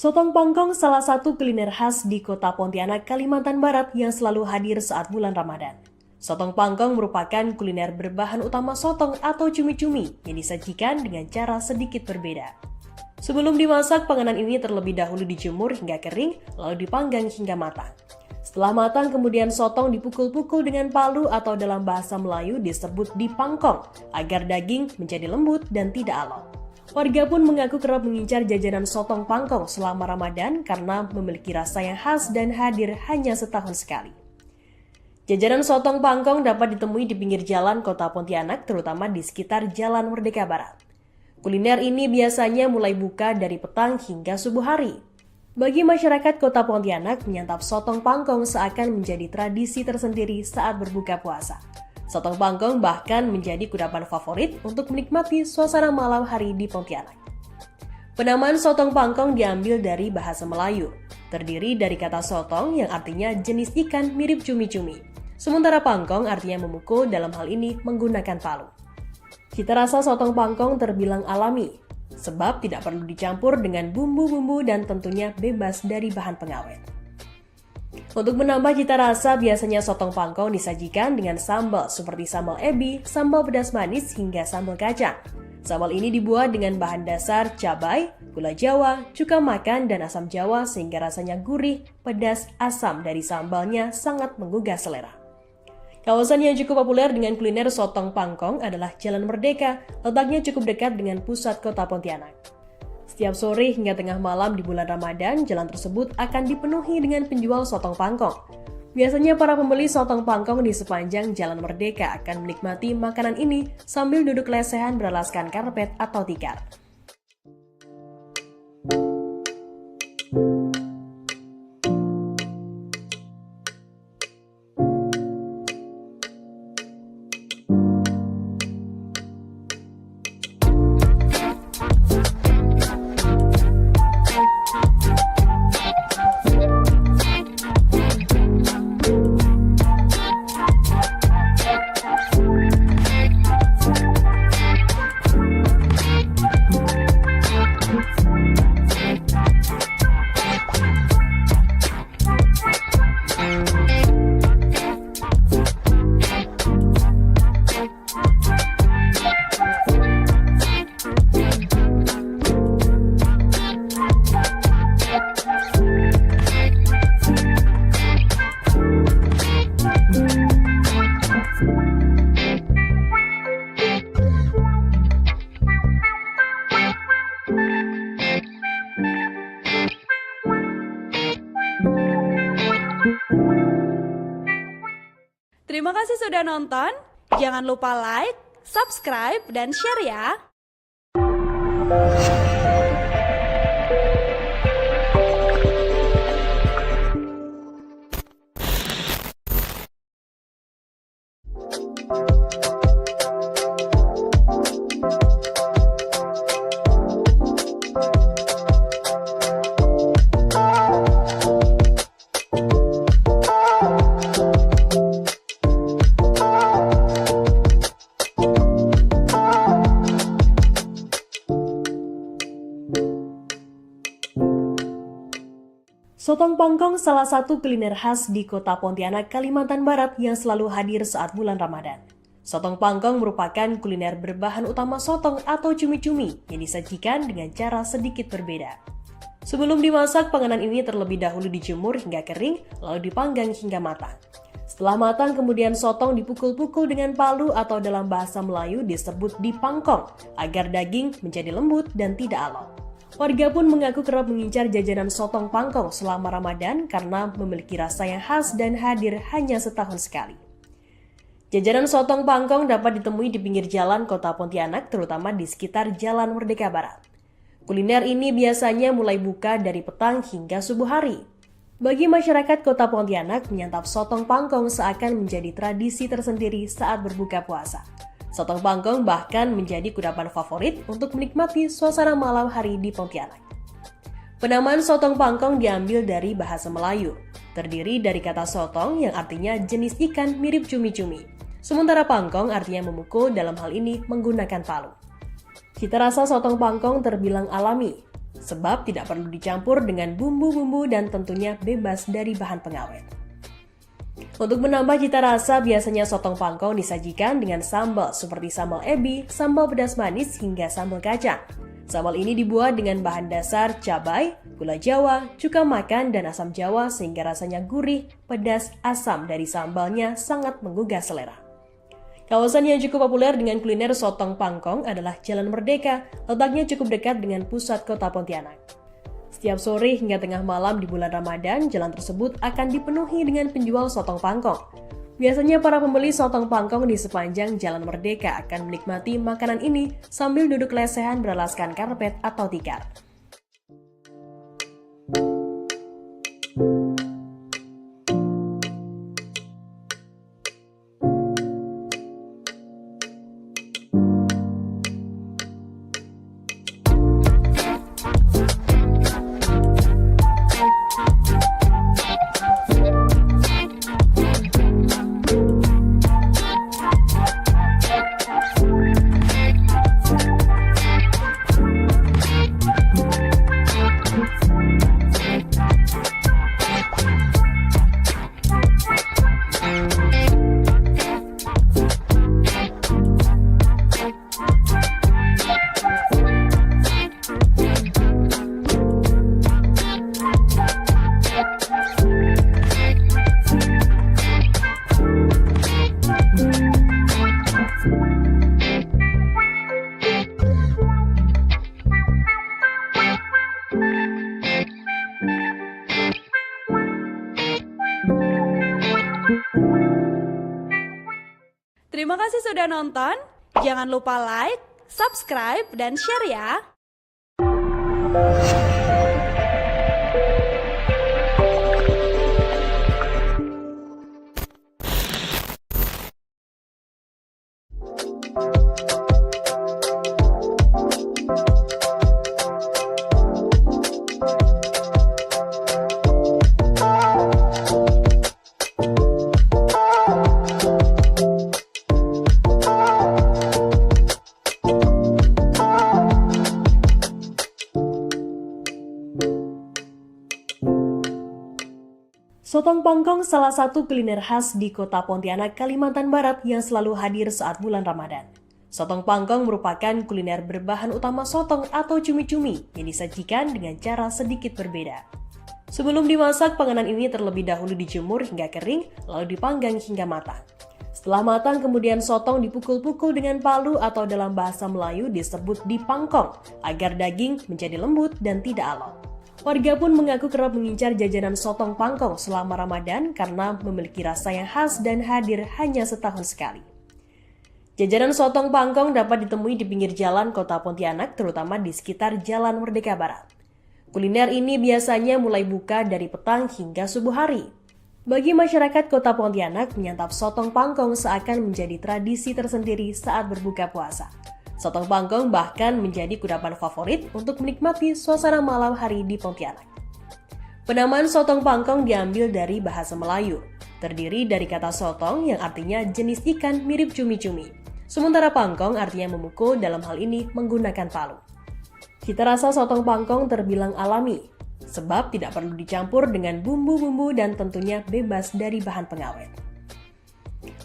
Sotong Pangkong salah satu kuliner khas di kota Pontianak, Kalimantan Barat yang selalu hadir saat bulan Ramadan. Sotong Pangkong merupakan kuliner berbahan utama sotong atau cumi-cumi yang disajikan dengan cara sedikit berbeda. Sebelum dimasak, panganan ini terlebih dahulu dijemur hingga kering, lalu dipanggang hingga matang. Setelah matang, kemudian sotong dipukul-pukul dengan palu atau dalam bahasa Melayu disebut dipangkong, agar daging menjadi lembut dan tidak alot. Warga pun mengaku kerap mengincar jajanan sotong pangkong selama Ramadan karena memiliki rasa yang khas dan hadir hanya setahun sekali. Jajanan sotong pangkong dapat ditemui di pinggir jalan kota Pontianak, terutama di sekitar Jalan Merdeka Barat. Kuliner ini biasanya mulai buka dari petang hingga subuh hari. Bagi masyarakat kota Pontianak, menyantap sotong pangkong seakan menjadi tradisi tersendiri saat berbuka puasa. Sotong pangkong bahkan menjadi kudapan favorit untuk menikmati suasana malam hari di Pontianak. Penamaan sotong pangkong diambil dari bahasa Melayu, terdiri dari kata sotong yang artinya jenis ikan mirip cumi-cumi. Sementara pangkong artinya memukul, dalam hal ini menggunakan palu. Cita rasa sotong pangkong terbilang alami, sebab tidak perlu dicampur dengan bumbu-bumbu dan tentunya bebas dari bahan pengawet. Untuk menambah cita rasa, biasanya sotong pangkong disajikan dengan sambal seperti sambal ebi, sambal pedas manis, hingga sambal kacang. Sambal ini dibuat dengan bahan dasar cabai, gula jawa, cuka makan, dan asam jawa sehingga rasanya gurih, pedas, asam dari sambalnya sangat menggugah selera. Kawasan yang cukup populer dengan kuliner sotong pangkong adalah Jalan Merdeka, letaknya cukup dekat dengan pusat kota Pontianak. Setiap sore hingga tengah malam di bulan Ramadan, jalan tersebut akan dipenuhi dengan penjual sotong pangkong. Biasanya para pembeli sotong pangkong di sepanjang Jalan Merdeka akan menikmati makanan ini sambil duduk lesehan beralaskan karpet atau tikar. Terima kasih sudah nonton. Jangan lupa like, subscribe, dan share ya. Sotong Pangkong salah satu kuliner khas di kota Pontianak, Kalimantan Barat yang selalu hadir saat bulan Ramadan. Sotong Pangkong merupakan kuliner berbahan utama sotong atau cumi-cumi yang disajikan dengan cara sedikit berbeda. Sebelum dimasak, panganan ini terlebih dahulu dijemur hingga kering, lalu dipanggang hingga matang. Setelah matang, kemudian sotong dipukul-pukul dengan palu atau dalam bahasa Melayu disebut dipangkong, agar daging menjadi lembut dan tidak alot. Warga pun mengaku kerap mengincar jajanan sotong pangkong selama Ramadan karena memiliki rasa yang khas dan hadir hanya setahun sekali. Jajanan sotong pangkong dapat ditemui di pinggir jalan kota Pontianak, terutama di sekitar Jalan Merdeka Barat. Kuliner ini biasanya mulai buka dari petang hingga subuh hari. Bagi masyarakat kota Pontianak, menyantap sotong pangkong seakan menjadi tradisi tersendiri saat berbuka puasa. Sotong pangkong bahkan menjadi kudapan favorit untuk menikmati suasana malam hari di Pontianak. Penamaan sotong pangkong diambil dari bahasa Melayu, terdiri dari kata sotong yang artinya jenis ikan mirip cumi-cumi. Sementara pangkong artinya memukul, dalam hal ini menggunakan palu. Cita rasa sotong pangkong terbilang alami, sebab tidak perlu dicampur dengan bumbu-bumbu dan tentunya bebas dari bahan pengawet. Untuk menambah cita rasa, biasanya sotong pangkong disajikan dengan sambal seperti sambal ebi, sambal pedas manis, hingga sambal kacang. Sambal ini dibuat dengan bahan dasar cabai, gula jawa, cuka makan, dan asam jawa sehingga rasanya gurih, pedas, asam dari sambalnya sangat menggugah selera. Kawasan yang cukup populer dengan kuliner sotong pangkong adalah Jalan Merdeka, letaknya cukup dekat dengan pusat kota Pontianak. Setiap sore hingga tengah malam di bulan Ramadan, jalan tersebut akan dipenuhi dengan penjual sotong pangkong. Biasanya para pembeli sotong pangkong di sepanjang Jalan Merdeka akan menikmati makanan ini sambil duduk lesehan beralaskan karpet atau tikar. Terima kasih sudah nonton. Jangan lupa like, subscribe, dan share ya. Sotong pangkong salah satu kuliner khas di kota Pontianak, Kalimantan Barat yang selalu hadir saat bulan Ramadan. Sotong pangkong merupakan kuliner berbahan utama sotong atau cumi-cumi yang disajikan dengan cara sedikit berbeda. Sebelum dimasak, panganan ini terlebih dahulu dijemur hingga kering, lalu dipanggang hingga matang. Setelah matang, kemudian sotong dipukul-pukul dengan palu atau dalam bahasa Melayu disebut dipangkong, agar daging menjadi lembut dan tidak alot. Warga pun mengaku kerap mengincar jajanan sotong pangkong selama Ramadan karena memiliki rasa yang khas dan hadir hanya setahun sekali. Jajanan sotong pangkong dapat ditemui di pinggir jalan kota Pontianak, terutama di sekitar Jalan Merdeka Barat. Kuliner ini biasanya mulai buka dari petang hingga subuh hari. Bagi masyarakat kota Pontianak, menyantap sotong pangkong seakan menjadi tradisi tersendiri saat berbuka puasa. Sotong pangkong bahkan menjadi kudapan favorit untuk menikmati suasana malam hari di Pontianak. Penamaan sotong pangkong diambil dari bahasa Melayu, terdiri dari kata sotong yang artinya jenis ikan mirip cumi-cumi. Sementara pangkong artinya memukul, dalam hal ini menggunakan palu. Cita rasa sotong pangkong terbilang alami, sebab tidak perlu dicampur dengan bumbu-bumbu dan tentunya bebas dari bahan pengawet.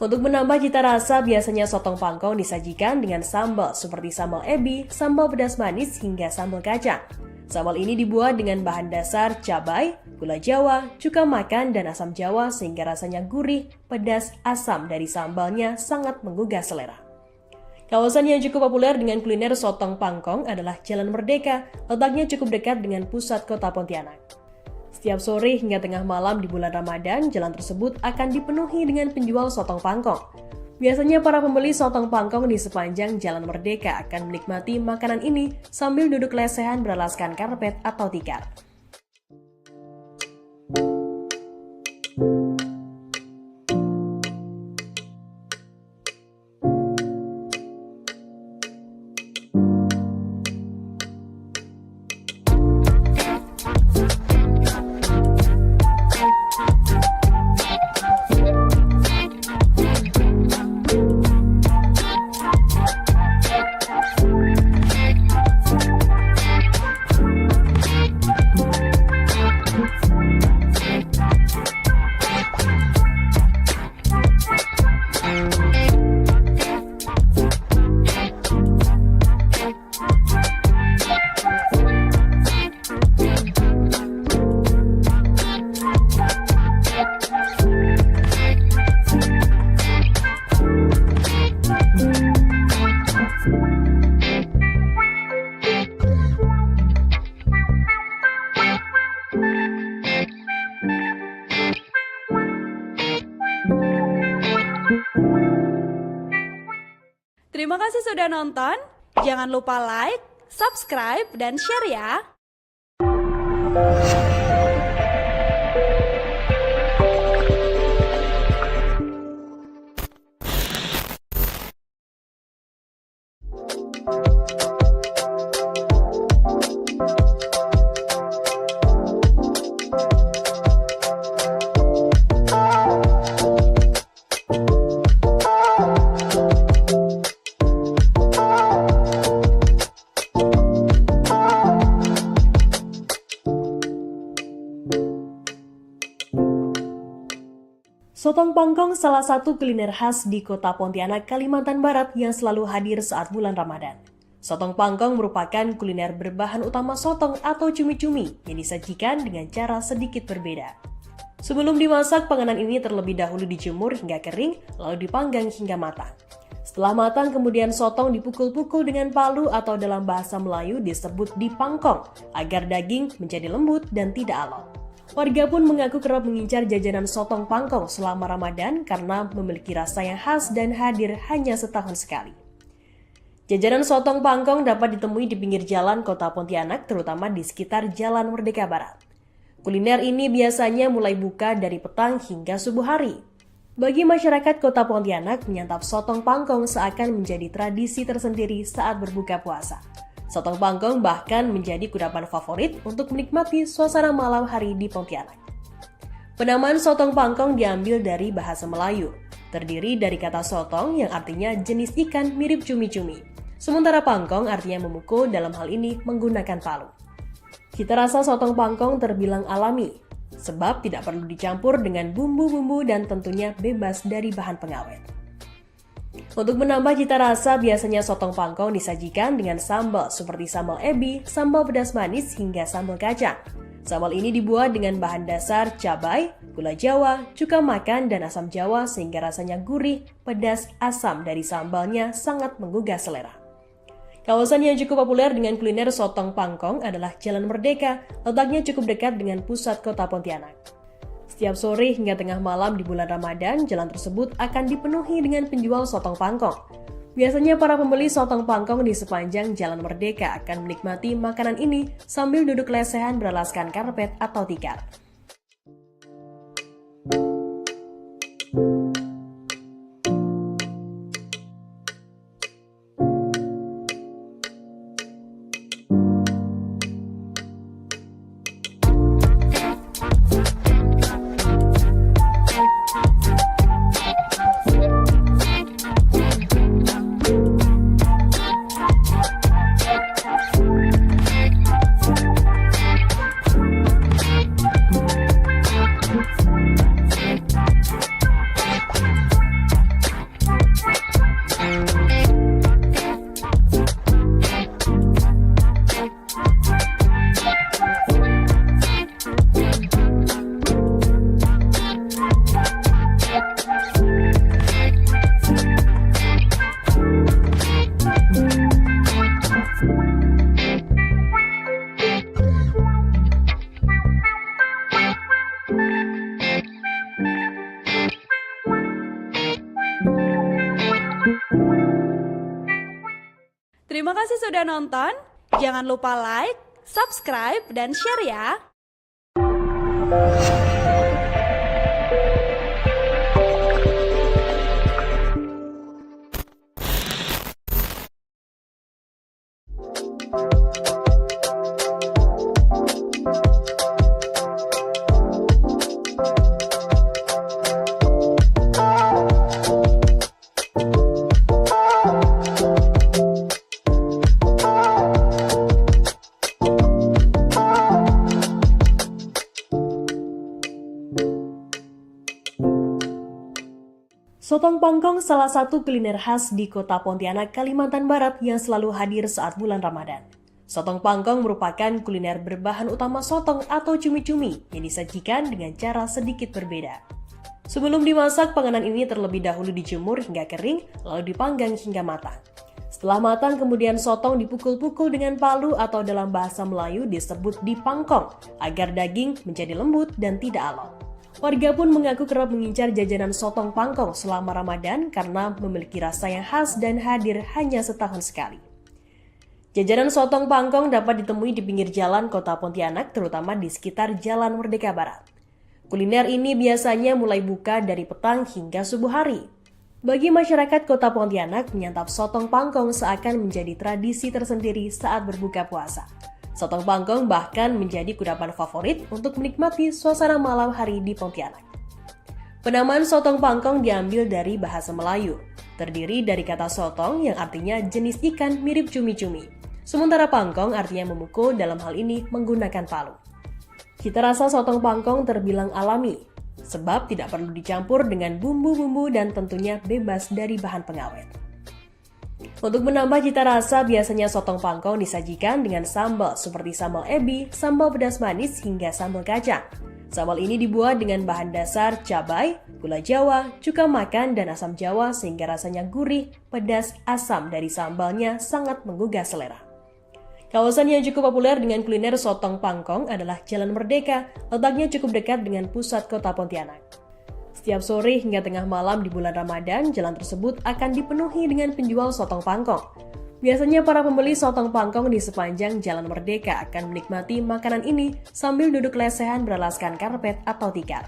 Untuk menambah cita rasa, biasanya sotong pangkong disajikan dengan sambal seperti sambal ebi, sambal pedas manis, hingga sambal kacang. Sambal ini dibuat dengan bahan dasar cabai, gula jawa, cuka makan, dan asam jawa sehingga rasanya gurih, pedas, asam dari sambalnya sangat menggugah selera. Kawasan yang cukup populer dengan kuliner sotong pangkong adalah Jalan Merdeka, letaknya cukup dekat dengan pusat kota Pontianak. Setiap sore hingga tengah malam di bulan Ramadan, jalan tersebut akan dipenuhi dengan penjual sotong pangkong. Biasanya para pembeli sotong pangkong di sepanjang Jalan Merdeka akan menikmati makanan ini sambil duduk lesehan beralaskan karpet atau tikar. Terima kasih sudah nonton. Jangan lupa like, subscribe, dan share ya. Sotong Pangkong salah satu kuliner khas di kota Pontianak, Kalimantan Barat yang selalu hadir saat bulan Ramadan. Sotong Pangkong merupakan kuliner berbahan utama sotong atau cumi-cumi yang disajikan dengan cara sedikit berbeda. Sebelum dimasak, panganan ini terlebih dahulu dijemur hingga kering, lalu dipanggang hingga matang. Setelah matang, kemudian sotong dipukul-pukul dengan palu atau dalam bahasa Melayu disebut dipangkong, agar daging menjadi lembut dan tidak alot. Warga pun mengaku kerap mengincar jajanan sotong pangkong selama Ramadan karena memiliki rasa yang khas dan hadir hanya setahun sekali. Jajanan sotong pangkong dapat ditemui di pinggir jalan kota Pontianak, terutama di sekitar Jalan Merdeka Barat. Kuliner ini biasanya mulai buka dari petang hingga subuh hari. Bagi masyarakat kota Pontianak, menyantap sotong pangkong seakan menjadi tradisi tersendiri saat berbuka puasa. Sotong pangkong bahkan menjadi kudapan favorit untuk menikmati suasana malam hari di Pontianak. Penamaan sotong pangkong diambil dari bahasa Melayu, terdiri dari kata sotong yang artinya jenis ikan mirip cumi-cumi. Sementara pangkong artinya memukul, dalam hal ini menggunakan palu. Cita rasa sotong pangkong terbilang alami, sebab tidak perlu dicampur dengan bumbu-bumbu dan tentunya bebas dari bahan pengawet. Untuk menambah cita rasa, biasanya sotong pangkong disajikan dengan sambal seperti sambal ebi, sambal pedas manis, hingga sambal kacang. Sambal ini dibuat dengan bahan dasar cabai, gula jawa, cuka makan, dan asam jawa sehingga rasanya gurih, pedas, asam dari sambalnya sangat menggugah selera. Kawasan yang cukup populer dengan kuliner sotong pangkong adalah Jalan Merdeka, letaknya cukup dekat dengan pusat kota Pontianak. Setiap sore hingga tengah malam di bulan Ramadan, jalan tersebut akan dipenuhi dengan penjual sotong pangkong. Biasanya para pembeli sotong pangkong di sepanjang Jalan Merdeka akan menikmati makanan ini sambil duduk lesehan beralaskan karpet atau tikar. Terima kasih sudah nonton. Jangan lupa like, subscribe, dan share ya. Sotong Pangkong salah satu kuliner khas di kota Pontianak, Kalimantan Barat yang selalu hadir saat bulan Ramadan. Sotong Pangkong merupakan kuliner berbahan utama sotong atau cumi-cumi yang disajikan dengan cara sedikit berbeda. Sebelum dimasak, panganan ini terlebih dahulu dijemur hingga kering, lalu dipanggang hingga matang. Setelah matang, kemudian sotong dipukul-pukul dengan palu atau dalam bahasa Melayu disebut dipangkong, agar daging menjadi lembut dan tidak alot. Warga pun mengaku kerap mengincar jajanan sotong pangkong selama Ramadan karena memiliki rasa yang khas dan hadir hanya setahun sekali. Jajanan sotong pangkong dapat ditemui di pinggir jalan kota Pontianak, terutama di sekitar Jalan Merdeka Barat. Kuliner ini biasanya mulai buka dari petang hingga subuh hari. Bagi masyarakat kota Pontianak, menyantap sotong pangkong seakan menjadi tradisi tersendiri saat berbuka puasa. Sotong pangkong bahkan menjadi kudapan favorit untuk menikmati suasana malam hari di Pontianak. Penamaan sotong pangkong diambil dari bahasa Melayu, terdiri dari kata sotong yang artinya jenis ikan mirip cumi-cumi. Sementara pangkong artinya memukul, dalam hal ini menggunakan palu. Cita rasa sotong pangkong terbilang alami, sebab tidak perlu dicampur dengan bumbu-bumbu dan tentunya bebas dari bahan pengawet. Untuk menambah cita rasa, biasanya sotong pangkong disajikan dengan sambal seperti sambal ebi, sambal pedas manis, hingga sambal kacang. Sambal ini dibuat dengan bahan dasar cabai, gula jawa, cuka makan, dan asam jawa sehingga rasanya gurih, pedas, asam dari sambalnya sangat menggugah selera. Kawasan yang cukup populer dengan kuliner sotong pangkong adalah Jalan Merdeka, letaknya cukup dekat dengan pusat kota Pontianak. Setiap sore hingga tengah malam di bulan Ramadan, jalan tersebut akan dipenuhi dengan penjual sotong pangkong. Biasanya para pembeli sotong pangkong di sepanjang Jalan Merdeka akan menikmati makanan ini sambil duduk lesehan beralaskan karpet atau tikar.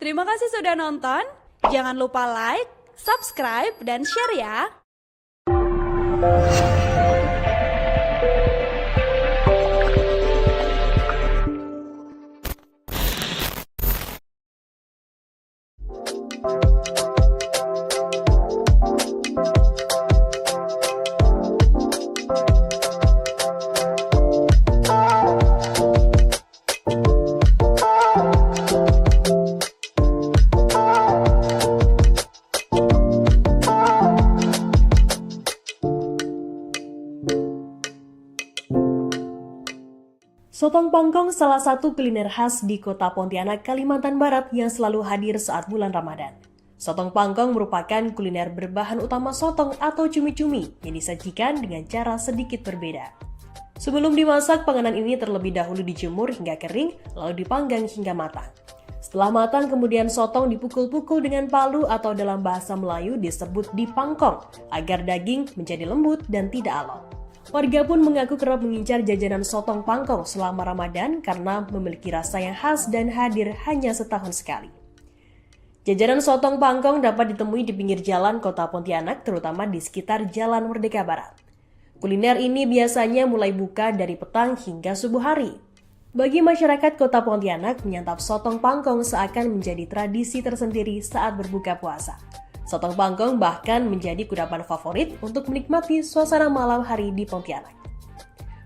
Terima kasih sudah nonton. Jangan lupa like, subscribe, dan share ya. Sotong pangkong salah satu kuliner khas di kota Pontianak, Kalimantan Barat yang selalu hadir saat bulan Ramadan. Sotong pangkong merupakan kuliner berbahan utama sotong atau cumi-cumi yang disajikan dengan cara sedikit berbeda. Sebelum dimasak, panganan ini terlebih dahulu dijemur hingga kering, lalu dipanggang hingga matang. Setelah matang, kemudian sotong dipukul-pukul dengan palu atau dalam bahasa Melayu disebut dipangkong, agar daging menjadi lembut dan tidak alot. Warga pun mengaku kerap mengincar jajanan sotong pangkong selama Ramadan karena memiliki rasa yang khas dan hadir hanya setahun sekali. Jajanan sotong pangkong dapat ditemui di pinggir jalan kota Pontianak, terutama di sekitar Jalan Merdeka Barat. Kuliner ini biasanya mulai buka dari petang hingga subuh hari. Bagi masyarakat kota Pontianak, menyantap sotong pangkong seakan menjadi tradisi tersendiri saat berbuka puasa. Sotong pangkong bahkan menjadi kudapan favorit untuk menikmati suasana malam hari di Pontianak.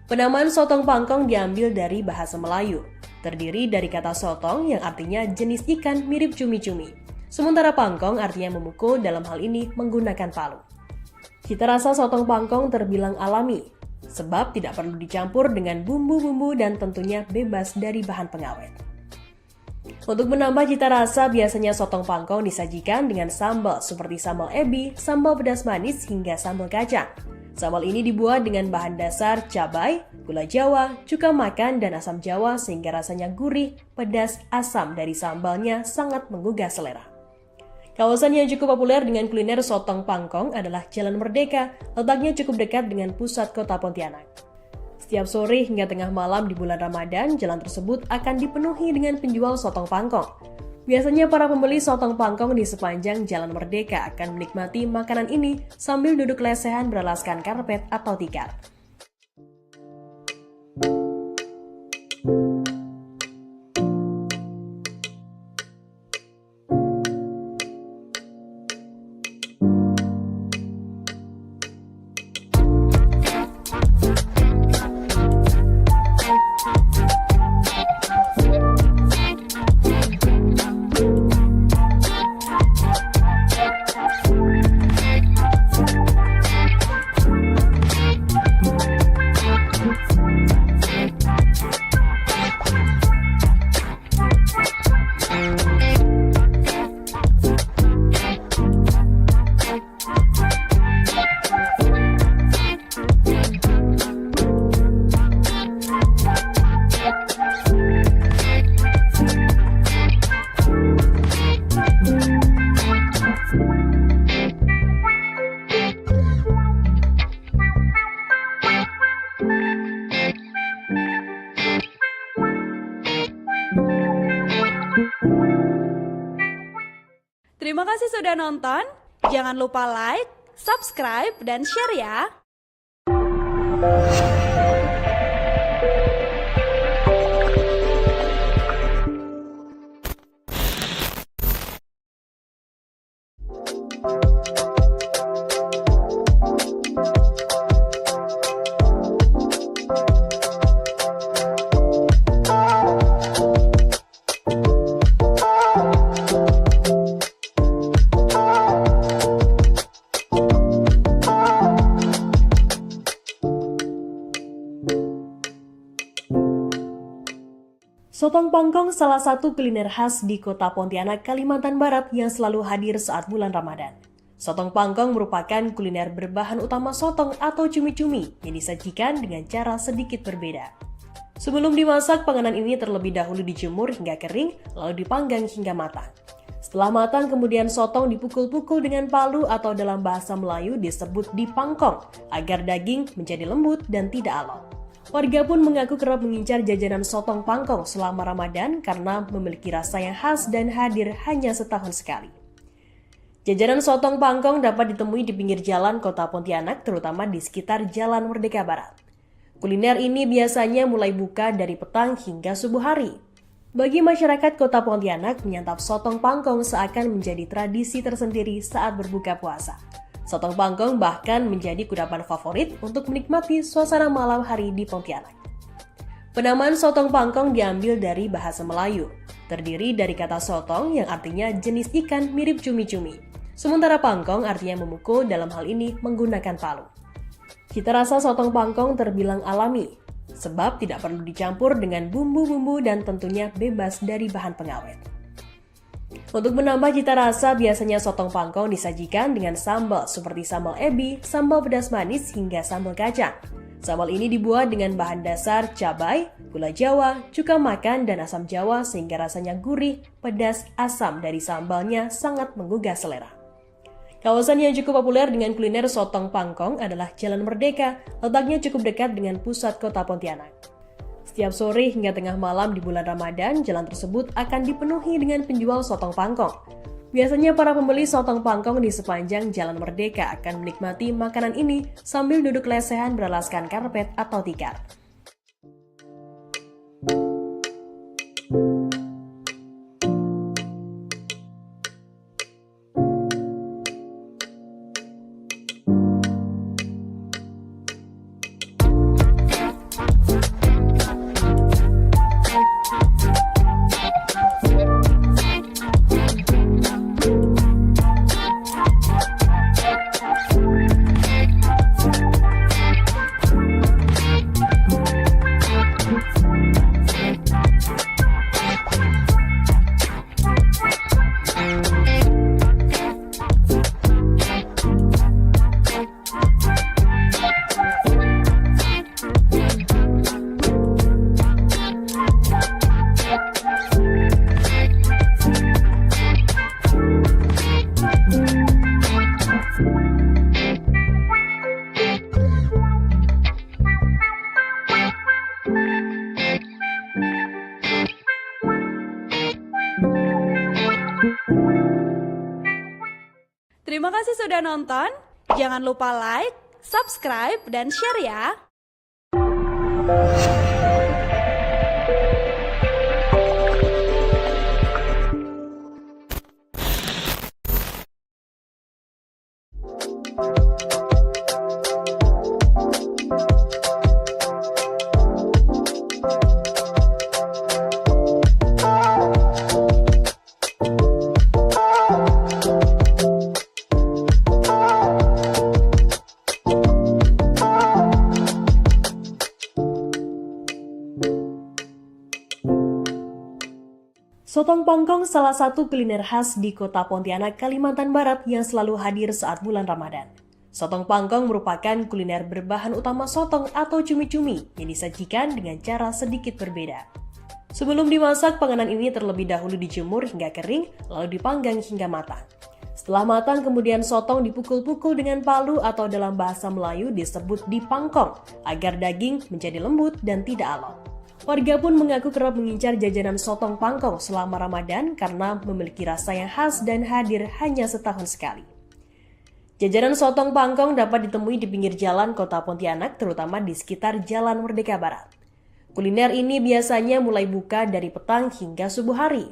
Penamaan sotong pangkong diambil dari bahasa Melayu, terdiri dari kata sotong yang artinya jenis ikan mirip cumi-cumi. Sementara pangkong artinya memukul, dalam hal ini menggunakan palu. Cita rasa sotong pangkong terbilang alami, sebab tidak perlu dicampur dengan bumbu-bumbu dan tentunya bebas dari bahan pengawet. Untuk menambah cita rasa, biasanya sotong pangkong disajikan dengan sambal seperti sambal ebi, sambal pedas manis, hingga sambal kacang. Sambal ini dibuat dengan bahan dasar cabai, gula jawa, cuka makan, dan asam jawa sehingga rasanya gurih, pedas, asam dari sambalnya sangat menggugah selera. Kawasan yang cukup populer dengan kuliner sotong pangkong adalah Jalan Merdeka, letaknya cukup dekat dengan pusat kota Pontianak. Setiap sore hingga tengah malam di bulan Ramadan, jalan tersebut akan dipenuhi dengan penjual sotong pangkong. Biasanya para pembeli sotong pangkong di sepanjang Jalan Merdeka akan menikmati makanan ini sambil duduk lesehan beralaskan karpet atau tikar. Terima kasih sudah nonton. Jangan lupa like, subscribe, dan share ya. Sotong pangkong salah satu kuliner khas di kota Pontianak, Kalimantan Barat yang selalu hadir saat bulan Ramadan. Sotong pangkong merupakan kuliner berbahan utama sotong atau cumi-cumi yang disajikan dengan cara sedikit berbeda. Sebelum dimasak, panganan ini terlebih dahulu dijemur hingga kering, lalu dipanggang hingga matang. Setelah matang, kemudian sotong dipukul-pukul dengan palu atau dalam bahasa Melayu disebut dipangkong, agar daging menjadi lembut dan tidak alot. Warga pun mengaku kerap mengincar jajanan sotong pangkong selama Ramadan karena memiliki rasa yang khas dan hadir hanya setahun sekali. Jajanan sotong pangkong dapat ditemui di pinggir jalan kota Pontianak, terutama di sekitar Jalan Merdeka Barat. Kuliner ini biasanya mulai buka dari petang hingga subuh hari. Bagi masyarakat kota Pontianak, menyantap sotong pangkong seakan menjadi tradisi tersendiri saat berbuka puasa. Sotong pangkong bahkan menjadi kudapan favorit untuk menikmati suasana malam hari di Pontianak. Penamaan sotong pangkong diambil dari bahasa Melayu, terdiri dari kata sotong yang artinya jenis ikan mirip cumi-cumi. Sementara pangkong artinya memukul, dalam hal ini menggunakan palu. Cita rasa sotong pangkong terbilang alami, sebab tidak perlu dicampur dengan bumbu-bumbu dan tentunya bebas dari bahan pengawet. Untuk menambah cita rasa, biasanya sotong pangkong disajikan dengan sambal seperti sambal ebi, sambal pedas manis, hingga sambal kacang. Sambal ini dibuat dengan bahan dasar cabai, gula jawa, cuka makan, dan asam jawa sehingga rasanya gurih, pedas, asam dari sambalnya sangat menggugah selera. Kawasan yang cukup populer dengan kuliner sotong pangkong adalah Jalan Merdeka, letaknya cukup dekat dengan pusat kota Pontianak. Setiap sore hingga tengah malam di bulan Ramadan, jalan tersebut akan dipenuhi dengan penjual sotong pangkong. Biasanya para pembeli sotong pangkong di sepanjang Jalan Merdeka akan menikmati makanan ini sambil duduk lesehan beralaskan karpet atau tikar. kasih sudah nonton. Jangan lupa like, subscribe, dan share ya. Sotong Pangkong salah satu kuliner khas di kota Pontianak, Kalimantan Barat yang selalu hadir saat bulan Ramadan. Sotong Pangkong merupakan kuliner berbahan utama sotong atau cumi-cumi yang disajikan dengan cara sedikit berbeda. Sebelum dimasak, panganan ini terlebih dahulu dijemur hingga kering, lalu dipanggang hingga matang. Setelah matang, kemudian sotong dipukul-pukul dengan palu atau dalam bahasa Melayu disebut dipangkong, agar daging menjadi lembut dan tidak alot. Warga pun mengaku kerap mengincar jajanan sotong pangkong selama Ramadan karena memiliki rasa yang khas dan hadir hanya setahun sekali. Jajanan sotong pangkong dapat ditemui di pinggir jalan kota Pontianak, terutama di sekitar Jalan Merdeka Barat. Kuliner ini biasanya mulai buka dari petang hingga subuh hari.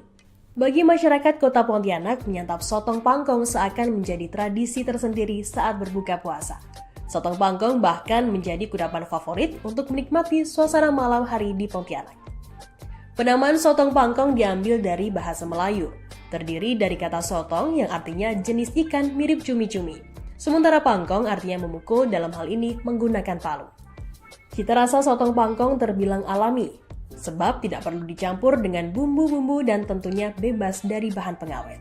Bagi masyarakat kota Pontianak, menyantap sotong pangkong seakan menjadi tradisi tersendiri saat berbuka puasa. Sotong pangkong bahkan menjadi kudapan favorit untuk menikmati suasana malam hari di Pontianak. Penamaan sotong pangkong diambil dari bahasa Melayu, terdiri dari kata sotong yang artinya jenis ikan mirip cumi-cumi. Sementara pangkong artinya memukul, dalam hal ini menggunakan palu. Cita rasa sotong pangkong terbilang alami, sebab tidak perlu dicampur dengan bumbu-bumbu dan tentunya bebas dari bahan pengawet.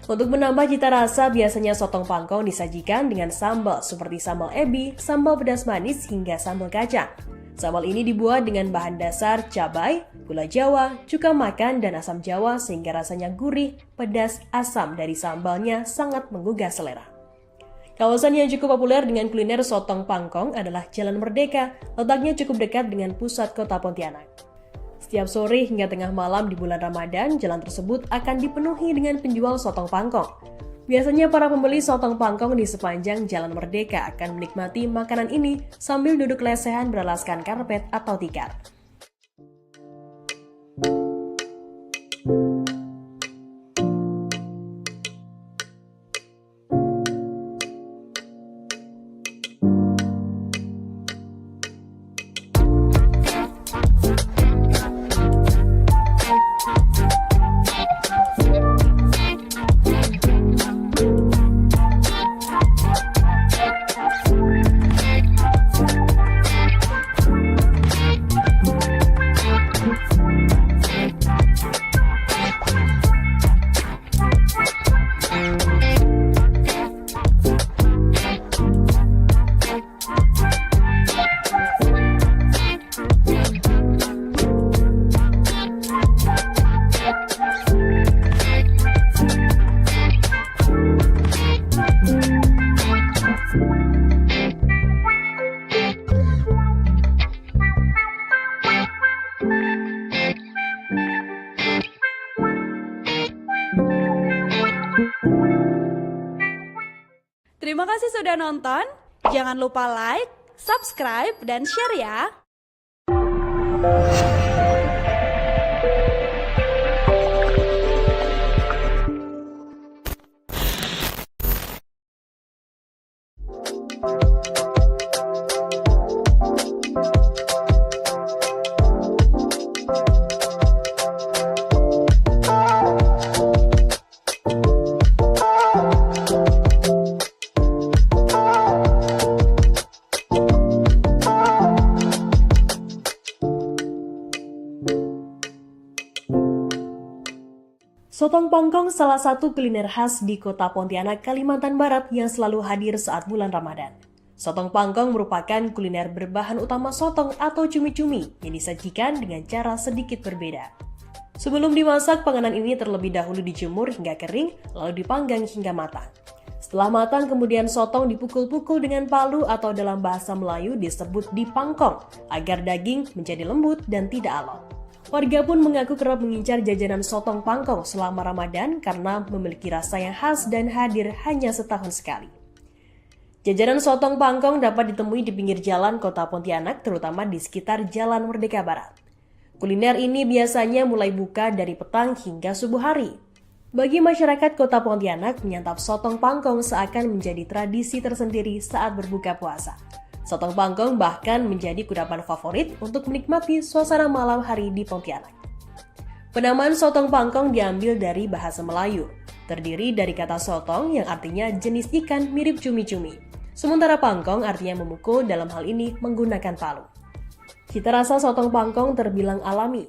Untuk menambah cita rasa, biasanya sotong pangkong disajikan dengan sambal seperti sambal ebi, sambal pedas manis, hingga sambal kacang. Sambal ini dibuat dengan bahan dasar cabai, gula Jawa, cuka makan, dan asam Jawa sehingga rasanya gurih, pedas, asam dari sambalnya sangat menggugah selera. Kawasan yang cukup populer dengan kuliner sotong pangkong adalah Jalan Merdeka, letaknya cukup dekat dengan pusat kota Pontianak. Setiap sore hingga tengah malam di bulan Ramadan, jalan tersebut akan dipenuhi dengan penjual sotong pangkong. Biasanya para pembeli sotong pangkong di sepanjang Jalan Merdeka akan menikmati makanan ini sambil duduk lesehan beralaskan karpet atau tikar. Terima kasih sudah nonton. Jangan lupa like, subscribe, dan share ya. Sotong Pangkong salah satu kuliner khas di kota Pontianak, Kalimantan Barat yang selalu hadir saat bulan Ramadan. Sotong Pangkong merupakan kuliner berbahan utama sotong atau cumi-cumi yang disajikan dengan cara sedikit berbeda. Sebelum dimasak, panganan ini terlebih dahulu dijemur hingga kering, lalu dipanggang hingga matang. Setelah matang, kemudian sotong dipukul-pukul dengan palu atau dalam bahasa Melayu disebut dipangkong, agar daging menjadi lembut dan tidak alot. Warga pun mengaku kerap mengincar jajanan sotong pangkong selama Ramadan karena memiliki rasa yang khas dan hadir hanya setahun sekali. Jajanan sotong pangkong dapat ditemui di pinggir jalan kota Pontianak, terutama di sekitar Jalan Merdeka Barat. Kuliner ini biasanya mulai buka dari petang hingga subuh hari. Bagi masyarakat kota Pontianak, menyantap sotong pangkong seakan menjadi tradisi tersendiri saat berbuka puasa. Sotong pangkong bahkan menjadi kudapan favorit untuk menikmati suasana malam hari di Pontianak. Penamaan sotong pangkong diambil dari bahasa Melayu, terdiri dari kata sotong yang artinya jenis ikan mirip cumi-cumi. Sementara pangkong artinya memukul, dalam hal ini menggunakan palu. Cita rasa sotong pangkong terbilang alami.